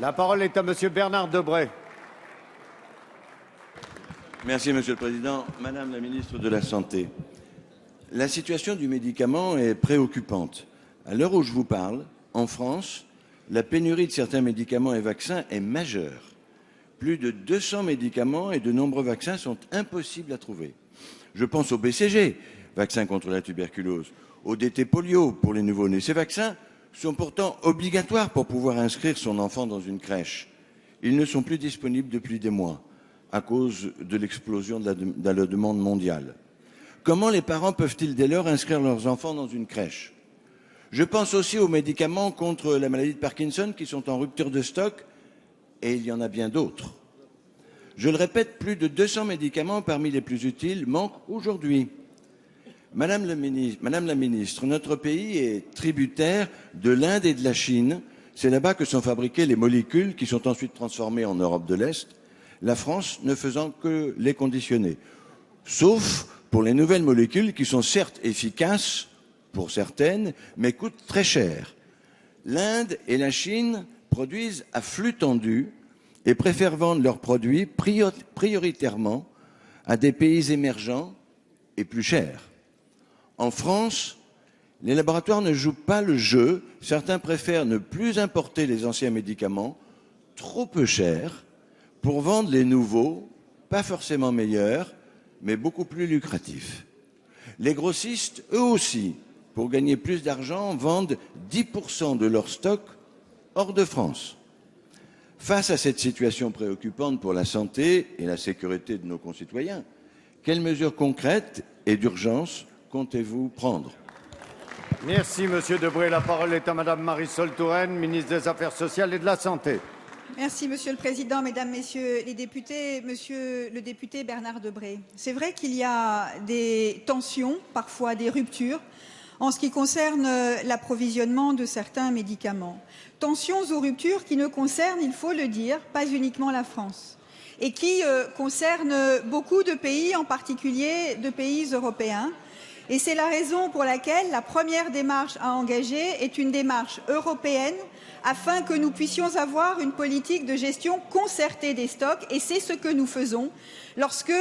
La parole est à Monsieur Bernard Debré. Merci, Monsieur le Président. Madame la ministre de la Santé, la situation du médicament est préoccupante. À l'heure où je vous parle, en France, la pénurie de certains médicaments et vaccins est majeure. Plus de 200 médicaments et de nombreux vaccins sont impossibles à trouver. Je pense au BCG, vaccin contre la tuberculose, au DT polio pour les nouveau-nés. Ces vaccins sont pourtant obligatoires pour pouvoir inscrire son enfant dans une crèche. Ils ne sont plus disponibles depuis des mois à cause de l'explosion de la demande mondiale. Comment les parents peuvent-ils dès lors inscrire leurs enfants dans une crèche? Je pense aussi aux médicaments contre la maladie de Parkinson qui sont en rupture de stock, et il y en a bien d'autres. Je le répète, plus de 200 médicaments parmi les plus utiles manquent aujourd'hui. Madame la ministre, notre pays est tributaire de l'Inde et de la Chine. C'est là-bas que sont fabriquées les molécules qui sont ensuite transformées en Europe de l'Est, la France ne faisant que les conditionner. Sauf pour les nouvelles molécules qui sont certes efficaces pour certaines, mais coûtent très cher. L'Inde et la Chine produisent à flux tendu et préfèrent vendre leurs produits prioritairement à des pays émergents et plus chers. En France, les laboratoires ne jouent pas le jeu. Certains préfèrent ne plus importer les anciens médicaments, trop peu chers, pour vendre les nouveaux, pas forcément meilleurs, mais beaucoup plus lucratifs. Les grossistes, eux aussi, pour gagner plus d'argent, vendent 10% de leur stock hors de France. Face à cette situation préoccupante pour la santé et la sécurité de nos concitoyens, quelles mesures concrètes et d'urgence comptez-vous prendre? Merci, Monsieur Debré. La parole est à Madame Marisol Touraine, ministre des Affaires sociales et de la Santé. Merci, Monsieur le Président, Mesdames, Messieurs les députés. Monsieur le député Bernard Debré, c'est vrai qu'il y a des tensions, parfois des ruptures, en ce qui concerne l'approvisionnement de certains médicaments. Tensions ou ruptures qui ne concernent, il faut le dire, pas uniquement la France, et qui concernent beaucoup de pays, en particulier de pays européens. Et c'est la raison pour laquelle la première démarche à engager est une démarche européenne afin que nous puissions avoir une politique de gestion concertée des stocks. Et c'est ce que nous faisons. Lorsque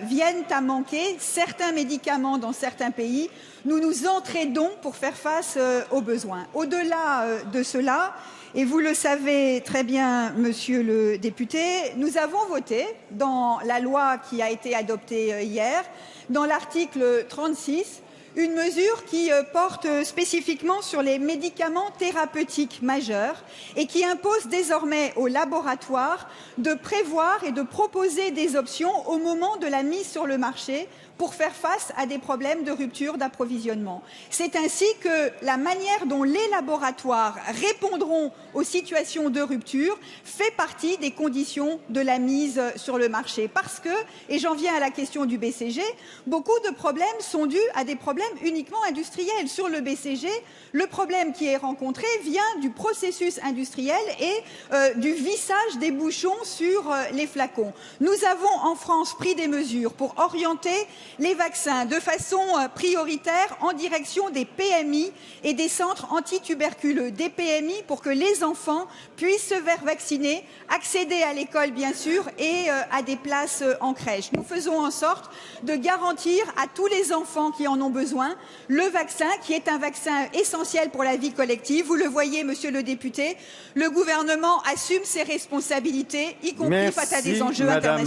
viennent à manquer certains médicaments dans certains pays, nous nous entraidons pour faire face aux besoins. Au-delà de cela, et vous le savez très bien, Monsieur le député, nous avons voté dans la loi qui a été adoptée hier, dans l'article 36, une mesure qui porte spécifiquement sur les médicaments thérapeutiques majeurs et qui impose désormais aux laboratoires de prévoir et de proposer des options au moment de la mise sur le marché pour faire face à des problèmes de rupture d'approvisionnement. C'est ainsi que la manière dont les laboratoires répondront aux situations de rupture fait partie des conditions de la mise sur le marché. Parce que, et j'en viens à la question du BCG, beaucoup de problèmes sont dus à des problèmes uniquement industriels. Sur le BCG, le problème qui est rencontré vient du processus industriel et du vissage des bouchons sur les flacons. Nous avons en France pris des mesures pour orienter les vaccins de façon prioritaire en direction des PMI et des centres antituberculeux, des PMI pour que les enfants puissent se faire vacciner, accéder à l'école bien sûr et à des places en crèche. Nous faisons en sorte de garantir à tous les enfants qui en ont besoin le vaccin qui est un vaccin essentiel pour la vie collective. Vous le voyez, Monsieur le député, le gouvernement assume ses responsabilités, y compris face à des enjeux internationaux.